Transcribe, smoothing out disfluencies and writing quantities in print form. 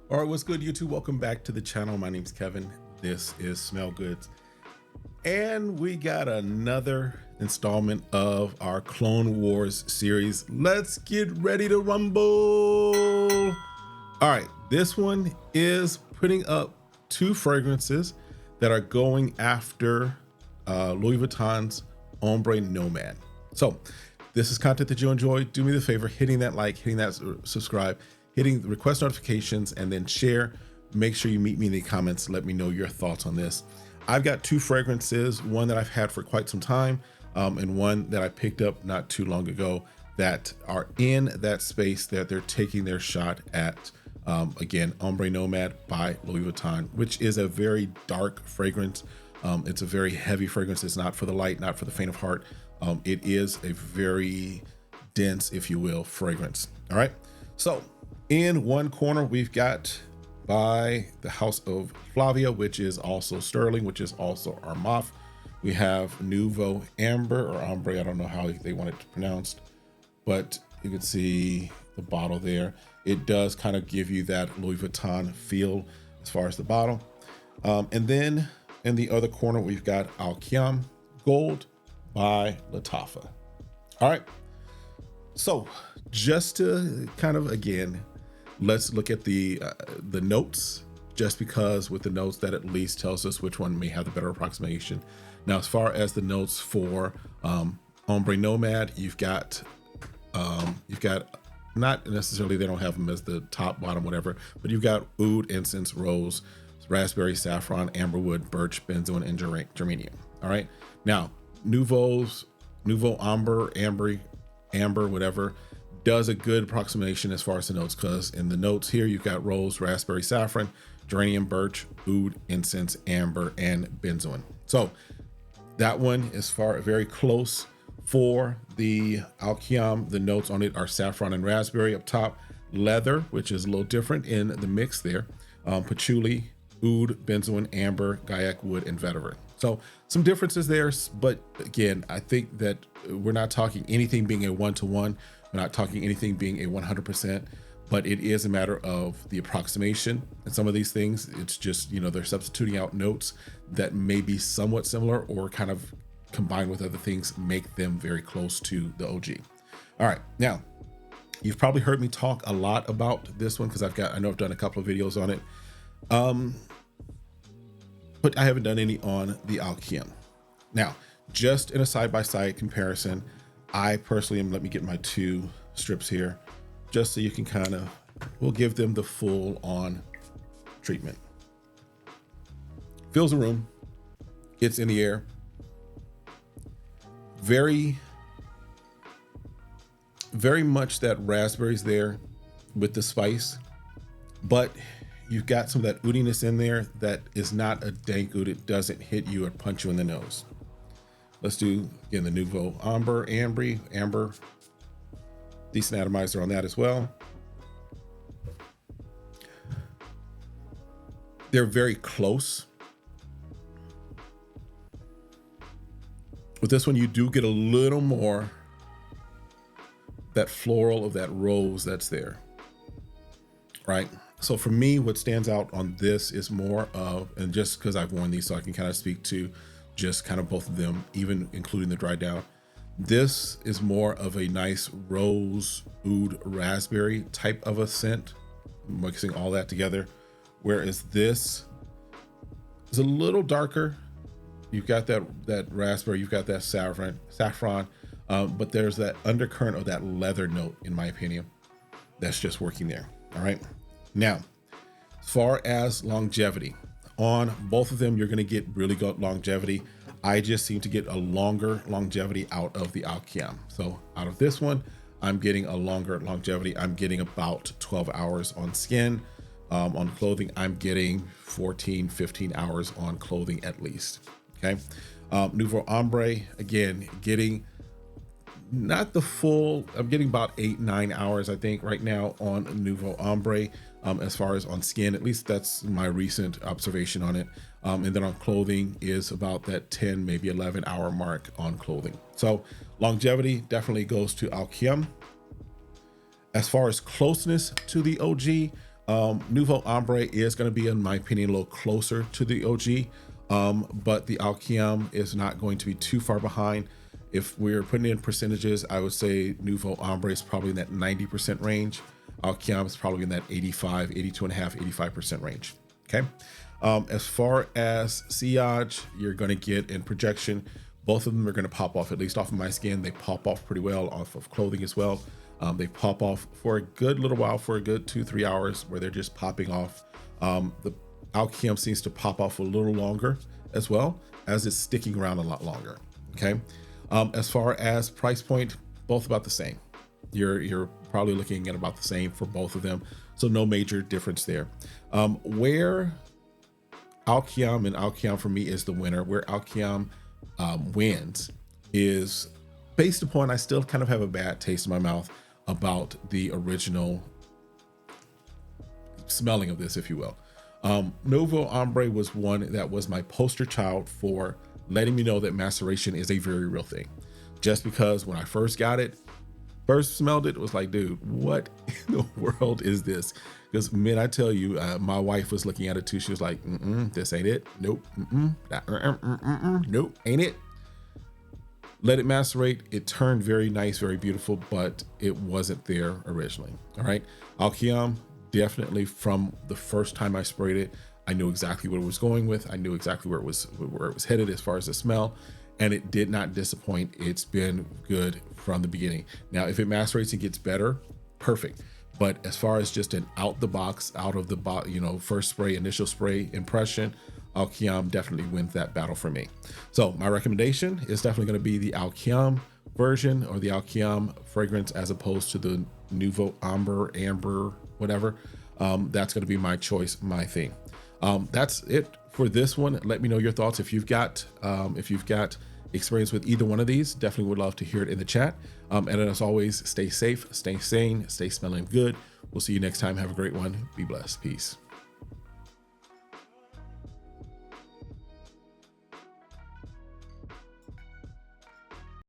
All right, what's good, YouTube? Welcome back to the channel. My name's Kevin. This is Smell Goods. And we got another installment of our Clone Wars series. Let's get ready to rumble. All right, this one is putting up two fragrances that are going after Louis Vuitton's Ombre Nomade. So this is content that you enjoy. Do me the favor, hitting that like, hitting that subscribe, hitting the request notifications, and then share. Make sure you meet me in the comments. Let me know your thoughts on this. I've got two fragrances, one that I've had for quite some time, and one that I picked up not too long ago that are in that space that they're taking their shot at. Again, Ombre Nomade by Louis Vuitton, which is a very dark fragrance. It's a very heavy fragrance. It's not for the light, not for the faint of heart. It is a very dense, if you will, fragrance. All right. So in one corner, we've got by the house of Flavia, which is also Sterling, which is also Armaf. We have Nouveau Ambre or Ombre. I don't know how they want it pronounced, but you can see the bottle there. It does kind of give you that Louis Vuitton feel as far as the bottle. And then in the other corner, we've got our Qiam Gold by Lattafe. All right. So just to kind of, again, let's look at the notes, just because with the notes that at least tells us which one may have the better approximation. Now, as far as the notes for Ombre Nomade, you've got not necessarily, they don't have them as the top, bottom, whatever, but you've got oud, incense, rose, raspberry, saffron, amberwood, birch, benzoin, and geranium. All right. Now, Nouveau Ambre, Amber, whatever, does a good approximation as far as the notes, because in the notes here, you've got rose, raspberry, saffron, geranium, birch, oud, incense, amber, and benzoin. So that one is very close. For the Qiam, the notes on it are saffron and raspberry up top, leather, which is a little different in the mix there, patchouli, oud, benzoin, amber, gaiac wood, and vetiver. So some differences there, but again, I think that we're not talking anything being a one-to-one. We're not talking anything being a 100%, but it is a matter of the approximation. And some of these things, it's just, they're substituting out notes that may be somewhat similar or kind of combined with other things, make them very close to the OG. All right, now you've probably heard me talk a lot about this one because I know I've done a couple of videos on it, but I haven't done any on the Qiam. Now, just in a side-by-side comparison, I personally let me get my two strips here, just so you can we'll give them the full on treatment. Fills the room, it's in the air. Very, very much that raspberry's there with the spice, but you've got some of that oudiness in there that is not a dank oud. It doesn't hit you or punch you in the nose. Let's do, again, the Nouveau Ambre, Amber. Decent atomizer on that as well. They're very close. With this one, you do get a little more that floral of that rose that's there, right? So for me, what stands out on this is more of, and just because I've worn these, so I can kind of speak to just kind of both of them, even including the dry down. This is more of a nice rose, oud, raspberry type of a scent, mixing all that together. Whereas this is a little darker. You've got that raspberry, you've got that saffron, but there's that undercurrent of that leather note, in my opinion, that's just working there. All right. Now, as far as longevity, on both of them, you're going to get really good longevity. I just seem to get a longer longevity out of the Qiam. So out of this one, I'm getting a longer longevity. I'm getting about 12 hours on skin. On clothing, I'm getting 14, 15 hours on clothing at least. Okay. Nouveau Ambre, again, getting not the full, I'm getting about 8-9 hours, I think, right now on Nouveau Ambre, as far as on skin. At least that's my recent observation on it. And then on clothing is about that 10, maybe 11 hour mark on clothing. So longevity definitely goes to Qiam. As far as closeness to the OG, Nouveau Ambre is going to be, in my opinion, a little closer to the OG, but the Qiam is not going to be too far behind. If we're putting in percentages, I would say Nouveau Ambre is probably in that 90% range. Qiam is probably in that 85, 82.5, 85% range. Okay. As far as sillage, you're going to get in projection. Both of them are going to pop off, at least off of my skin. They pop off pretty well off of clothing as well. They pop off for a good little while, for a good 2-3 hours, where they're just popping off. The Qiam seems to pop off a little longer as well, as it's sticking around a lot longer. Okay. As far as price point, both about the same. You're probably looking at about the same for both of them, so no major difference there. Where Qiam and Qiam for me is the winner, where Qiam wins is based upon, I still kind of have a bad taste in my mouth about the original smelling of this, if you will. Nouveau Ambre was one that was my poster child for letting me know that maceration is a very real thing. Just because when I first got it, first smelled it, it was like, dude, what in the world is this? Because man, I tell you, my wife was looking at it too. She was like, this ain't it. Nope. Nope, ain't it. Let it macerate. It turned very nice, very beautiful, but it wasn't there originally. All right. Qiam, definitely from the first time I sprayed it, I knew exactly what it was going with. I knew exactly where it was headed as far as the smell, and it did not disappoint. It's been good from the beginning. Now, if it macerates and gets better, perfect. But as far as just an out of the box, first spray, initial spray impression, Qiam definitely wins that battle for me. So my recommendation is definitely going to be the Qiam version, or the Qiam fragrance, as opposed to the Nouveau Amber, whatever. That's going to be my choice, my thing. That's it for this one. Let me know your thoughts. If you've got experience with either one of these, definitely would love to hear it in the chat. And as always, stay safe, stay sane, stay smelling good. We'll see you next time. Have a great one. Be blessed. Peace.